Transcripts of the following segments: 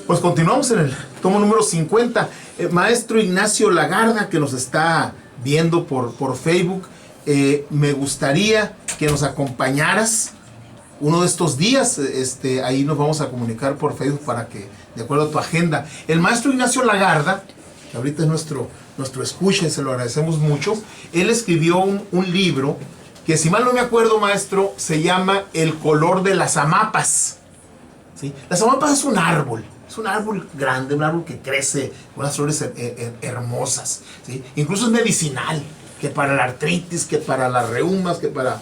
Pues continuamos en el tomo número 50. Maestro Ignacio Lagarda, que nos está viendo por Facebook, me gustaría que nos acompañaras uno de estos días. Ahí nos vamos a comunicar por Facebook para que, de acuerdo a tu agenda. El maestro Ignacio Lagarda, que ahorita es nuestro escucha y se lo agradecemos mucho, él escribió un libro que, si mal no me acuerdo, maestro, se llama El color de las amapas. ¿Sí? Las amapas es un árbol grande, un árbol que crece con unas flores hermosas, ¿sí? Incluso es medicinal, que para la artritis, que para las reumas, que para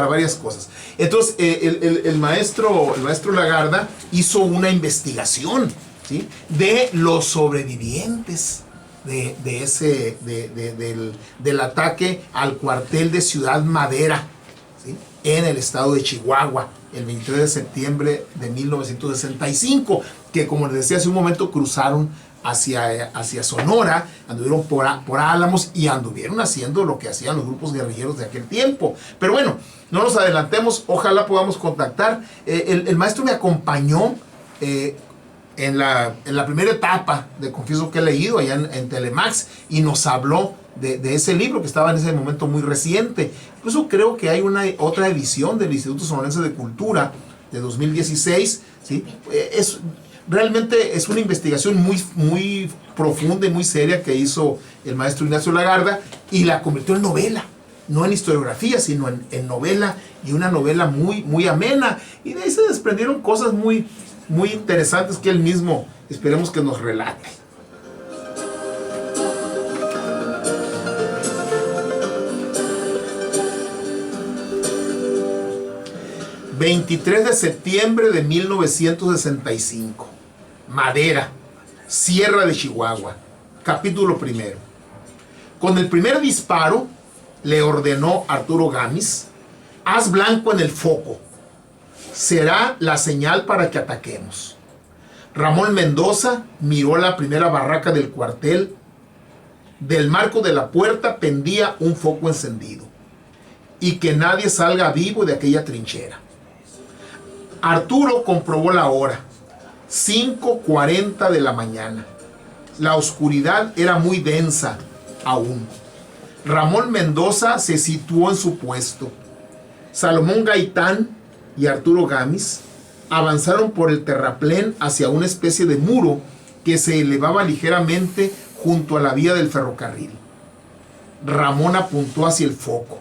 varias cosas. Entonces, el maestro Lagarda hizo una investigación, ¿sí?, de los sobrevivientes del ataque al cuartel de Ciudad Madera, ¿sí?, en el estado de Chihuahua, el 23 de septiembre de 1965, que, como les decía hace un momento, cruzaron hacia Sonora, anduvieron por Álamos y anduvieron haciendo lo que hacían los grupos guerrilleros de aquel tiempo. Pero bueno, no nos adelantemos, ojalá podamos contactar. El maestro me acompañó en la primera etapa de Confieso que he leído allá en Telemax, y nos habló de ese libro que estaba en ese momento muy reciente. Incluso creo que hay otra edición del Instituto Sonorense de Cultura de 2016, ¿sí? Realmente es una investigación muy profunda y muy seria que hizo el maestro Ignacio Lagarda, y la convirtió en novela, no en historiografía, sino en novela, y una novela muy amena. Y de ahí se desprendieron cosas muy interesantes que él mismo, esperemos que nos relate. ...23 de septiembre de 1965... Madera, Sierra de Chihuahua. Capítulo primero. Con el primer disparo, le ordenó Arturo Gámez: haz blanco en el foco. Será la señal para que ataquemos. Ramón Mendoza miró la primera barraca del cuartel. Del marco de la puerta pendía un foco encendido. Y que nadie salga vivo de aquella trinchera. Arturo comprobó la hora. 5:40 de la mañana. La oscuridad era muy densa aún. Ramón Mendoza se situó en su puesto. Salomón Gaitán y Arturo Gámez avanzaron por el terraplén hacia una especie de muro que se elevaba ligeramente junto a la vía del ferrocarril. Ramón apuntó hacia el foco.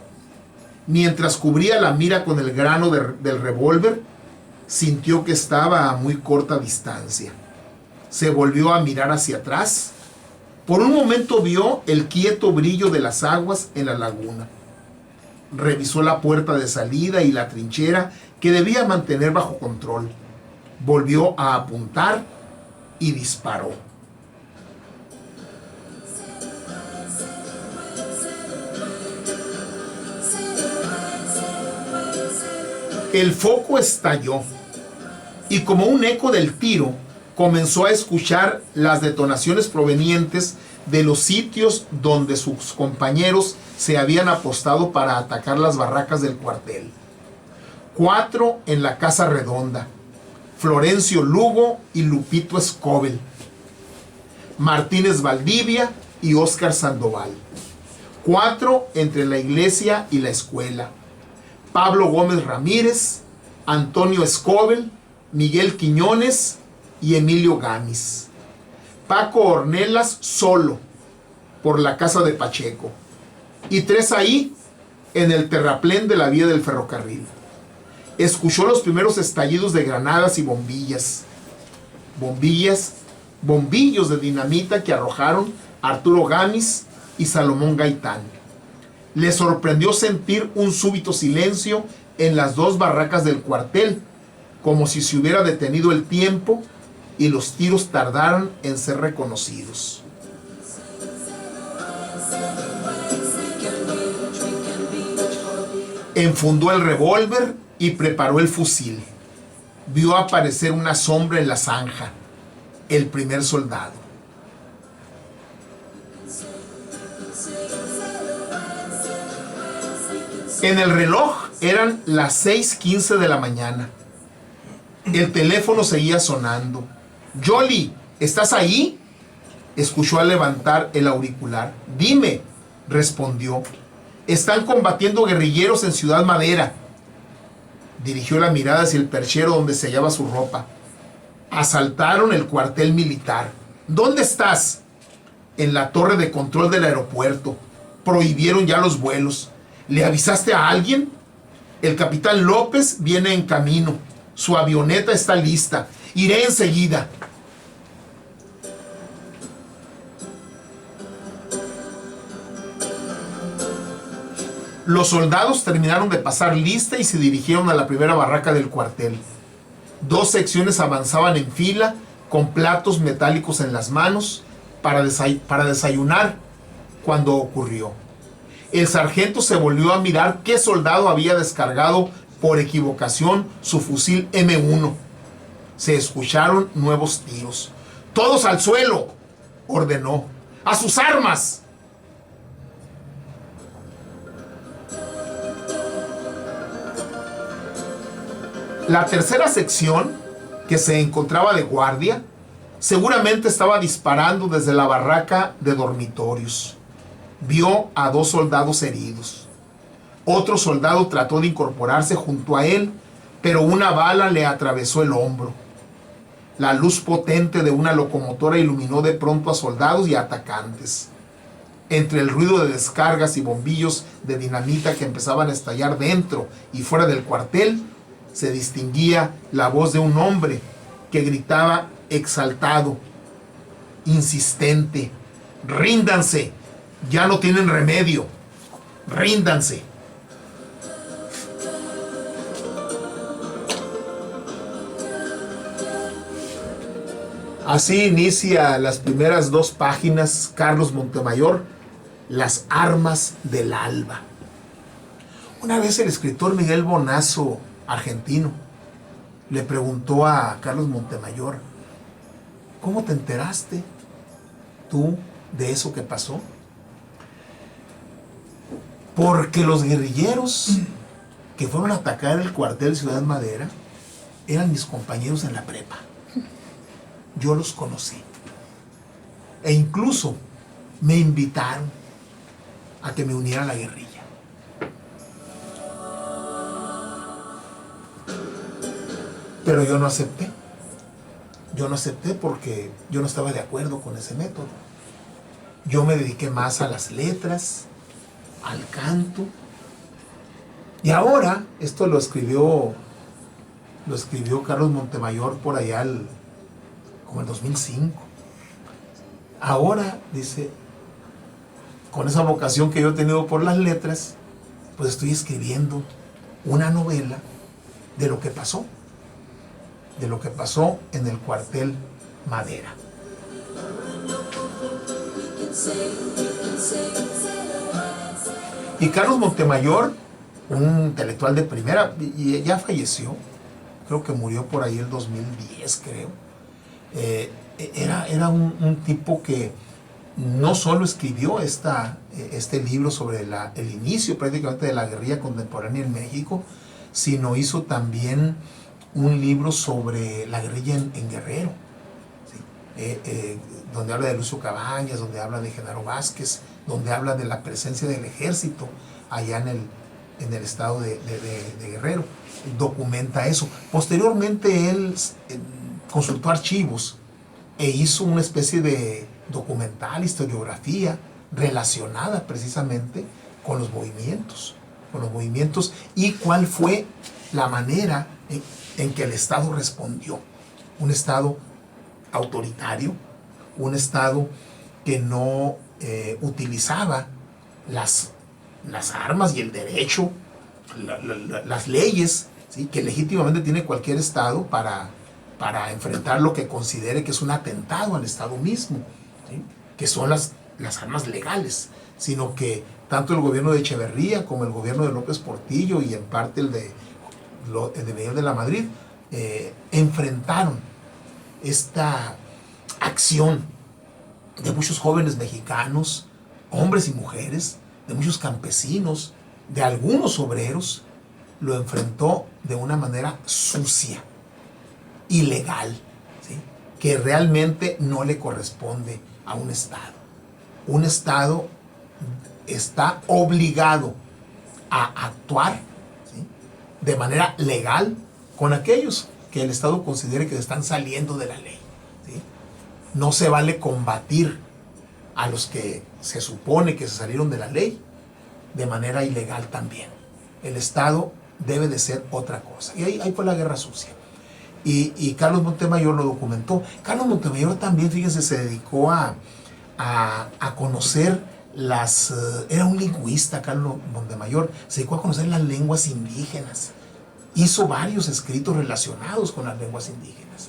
Mientras cubría la mira con el grano del revólver, sintió que estaba a muy corta distancia. Se volvió a mirar hacia atrás. Por un momento vio el quieto brillo de las aguas en la laguna. Revisó la puerta de salida y la trinchera que debía mantener bajo control. Volvió a apuntar y disparó. El foco estalló, y como un eco del tiro, comenzó a escuchar las detonaciones provenientes de los sitios donde sus compañeros se habían apostado para atacar las barracas del cuartel. 4 en la Casa Redonda: Florencio Lugo y Lupito Escobel, Martínez Valdivia y Óscar Sandoval. 4 entre la iglesia y la escuela: Pablo Gómez Ramírez, Antonio Escobel, Miguel Quiñones y Emilio Gámez. Paco Ornelas solo por la casa de Pacheco, y 3 ahí en el terraplén de la vía del ferrocarril. Escuchó los primeros estallidos de granadas y bombillos de dinamita que arrojaron Arturo Gámez y Salomón Gaitán. Le sorprendió sentir un súbito silencio en las 2 barracas del cuartel, como si se hubiera detenido el tiempo y los tiros tardaran en ser reconocidos. Enfundó el revólver y preparó el fusil. Vio aparecer una sombra en la zanja: el primer soldado. En el reloj eran las 6:15 de la mañana. El teléfono seguía sonando. Jolie, ¿estás ahí? Escuchó al levantar el auricular. Dime, respondió. Están combatiendo guerrilleros en Ciudad Madera. Dirigió la mirada hacia el perchero donde se hallaba su ropa. Asaltaron el cuartel militar. ¿Dónde estás? En la torre de control del aeropuerto. Prohibieron ya los vuelos. ¿Le avisaste a alguien? El capitán López viene en camino. Su avioneta está lista. Iré enseguida. Los soldados terminaron de pasar lista y se dirigieron a la primera barraca del cuartel. 2 secciones avanzaban en fila con platos metálicos en las manos para desayunar cuando ocurrió. El sargento se volvió a mirar qué soldado había descargado por equivocación su fusil M1. Se escucharon nuevos tiros. ¡Todos al suelo!, ordenó. ¡A sus armas! La tercera sección, que se encontraba de guardia, seguramente estaba disparando desde la barraca de dormitorios. Vio a 2 soldados heridos. Otro soldado trató de incorporarse junto a él, pero una bala le atravesó el hombro. La luz potente de una locomotora iluminó de pronto a soldados y a atacantes. Entre el ruido de descargas y bombillos de dinamita que empezaban a estallar dentro y fuera del cuartel, se distinguía la voz de un hombre que gritaba exaltado, insistente: ¡ríndanse! Ya no tienen remedio. ¡Ríndanse! Así inicia las primeras 2 páginas Carlos Montemayor, Las armas del alba. Una vez el escritor Miguel Bonazo, argentino, le preguntó a Carlos Montemayor: ¿cómo te enteraste tú de eso que pasó? Porque los guerrilleros que fueron a atacar el cuartel Ciudad Madera eran mis compañeros en la prepa. Yo los conocí. E incluso me invitaron a que me uniera a la guerrilla. Pero yo no acepté. Yo no acepté porque yo no estaba de acuerdo con ese método. Yo me dediqué más a las letras, al canto. Y ahora, esto lo escribió Carlos Montemayor por allá como el 2005. Ahora, dice, con esa vocación que yo he tenido por las letras, pues estoy escribiendo una novela de lo que pasó. De lo que pasó en el cuartel Madera. Y Carlos Montemayor, un intelectual de primera, y ya falleció, creo que murió por ahí el 2010, creo. Era un tipo que no solo escribió este libro sobre el inicio prácticamente de la guerrilla contemporánea en México, sino hizo también un libro sobre la guerrilla en Guerrero, ¿sí? Donde habla de Lucio Cabañas, donde habla de Genaro Vázquez, donde habla de la presencia del ejército allá en el estado de Guerrero. Documenta eso. Posteriormente él consultó archivos e hizo una especie de documental, historiografía relacionada precisamente con los movimientos y cuál fue la manera en que el Estado respondió. Un Estado autoritario, un Estado que no utilizaba las armas y el derecho, las leyes, ¿sí?, que legítimamente tiene cualquier Estado para enfrentar lo que considere que es un atentado al Estado mismo, ¿sí?, que son las armas legales, sino que tanto el gobierno de Echeverría como el gobierno de López Portillo y en parte el de Miguel de la Madrid enfrentaron esta acción de muchos jóvenes mexicanos hombres y mujeres, de muchos campesinos, de algunos obreros, lo enfrentó de una manera sucia, ilegal, ¿sí? Que realmente no le corresponde a un Estado. Un Estado está obligado a actuar, ¿sí?, de manera legal con aquellos que el Estado considere que están saliendo de la ley, ¿sí? No se vale combatir a los que se supone que se salieron de la ley de manera ilegal también. El Estado debe de ser otra cosa. Y ahí fue la guerra sucia. Y Carlos Montemayor lo documentó. Carlos Montemayor también, fíjense, se dedicó a conocer era un lingüista. Carlos Montemayor se dedicó a conocer las lenguas indígenas. Hizo varios escritos relacionados con las lenguas indígenas.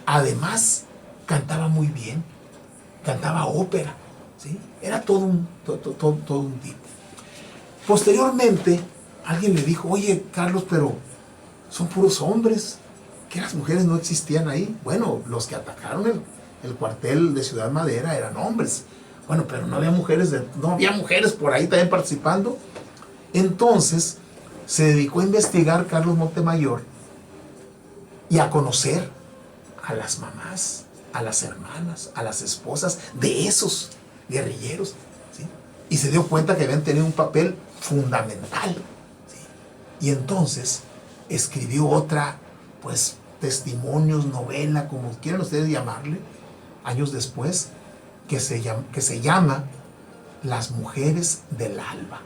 Además, cantaba muy bien. Cantaba ópera, ¿sí? Era todo un tipo. Posteriormente, alguien le dijo: oye, Carlos, pero son puros hombres, que las mujeres no existían ahí. Bueno, los que atacaron el cuartel de Ciudad Madera eran hombres. Bueno, pero no había mujeres por ahí también participando. Entonces, se dedicó a investigar Carlos Montemayor y a conocer a las mamás, a las hermanas, a las esposas de esos guerrilleros, ¿sí? Y se dio cuenta que habían tenido un papel fundamental, ¿sí? Y entonces escribió otra, pues, testimonios, novela, como quieran ustedes llamarle, años después, que se llama Las mujeres del alba.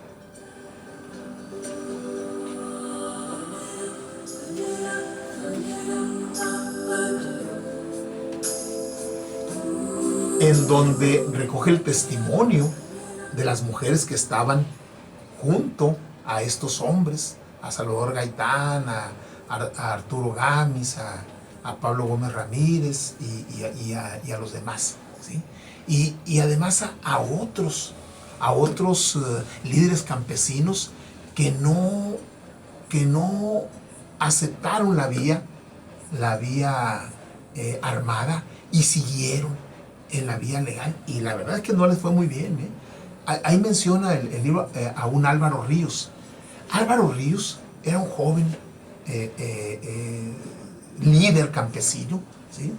En donde recoge el testimonio de las mujeres que estaban junto a estos hombres, a Salvador Gaitán, a Arturo Gámez, a Pablo Gómez Ramírez y a los demás, ¿sí? Y además a otros líderes campesinos que no aceptaron la vía armada y siguieron en la vía legal, y la verdad es que no les fue muy bien, ¿eh? Ahí menciona el libro a un Álvaro Ríos. Álvaro Ríos era un joven líder campesino, ¿sí?,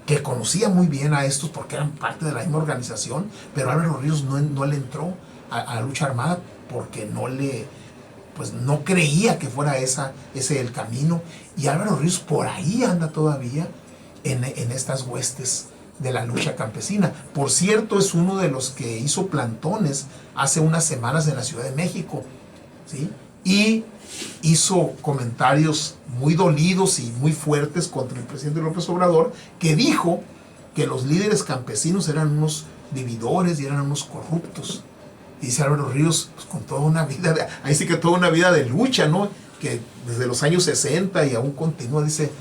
que conocía muy bien a estos porque eran parte de la misma organización, pero Álvaro Ríos no le entró a la lucha armada porque no creía que fuera ese el camino, y Álvaro Ríos por ahí anda todavía en estas huestes de la lucha campesina. Por cierto, es uno de los que hizo plantones hace unas semanas en la Ciudad de México, ¿sí? Y hizo comentarios muy dolidos y muy fuertes contra el presidente López Obrador, que dijo que los líderes campesinos eran unos vividores y eran unos corruptos. Y dice Álvaro Ríos, pues, con toda una vida, ahí sí que toda una vida de lucha, ¿no?, que desde los años 60 y aún continúa. Dice,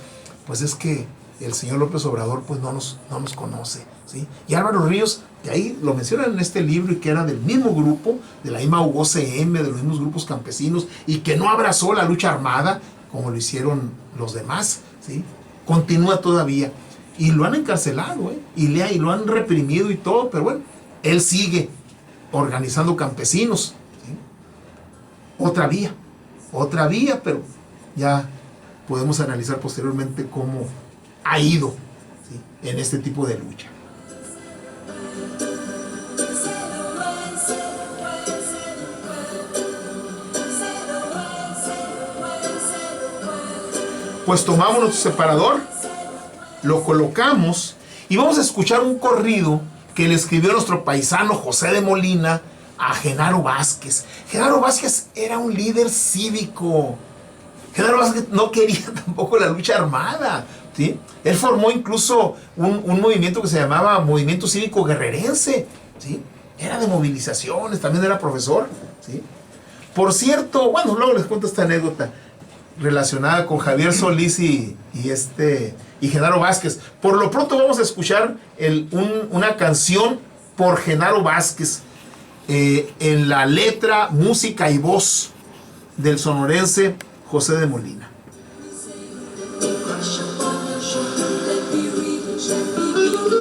pues es que el señor López Obrador pues no nos conoce, ¿sí? Y Álvaro Ríos, que ahí lo mencionan en este libro, y que era del mismo grupo, de la misma UOCM, de los mismos grupos campesinos, y que no abrazó la lucha armada como lo hicieron los demás, ¿sí? Continúa todavía, y lo han encarcelado, y lo han reprimido y todo, pero bueno, él sigue organizando campesinos, ¿sí? Otra vía, pero ya podemos analizar posteriormente cómo ha ido, ¿sí?, en este tipo de lucha. Pues tomamos nuestro separador, lo colocamos y vamos a escuchar un corrido que le escribió nuestro paisano José de Molina a Genaro Vázquez. Genaro Vázquez era un líder cívico. Genaro Vázquez no quería tampoco la lucha armada, ¿sí? Él formó incluso un movimiento que se llamaba Movimiento Cívico Guerrerense, ¿sí? Era de movilizaciones, también era profesor, ¿sí? Por cierto, bueno, luego les cuento esta anécdota relacionada con Javier Solís y Genaro Vázquez. Por lo pronto vamos a escuchar una canción por Genaro Vázquez, en la letra, música y voz del sonorense José de Molina.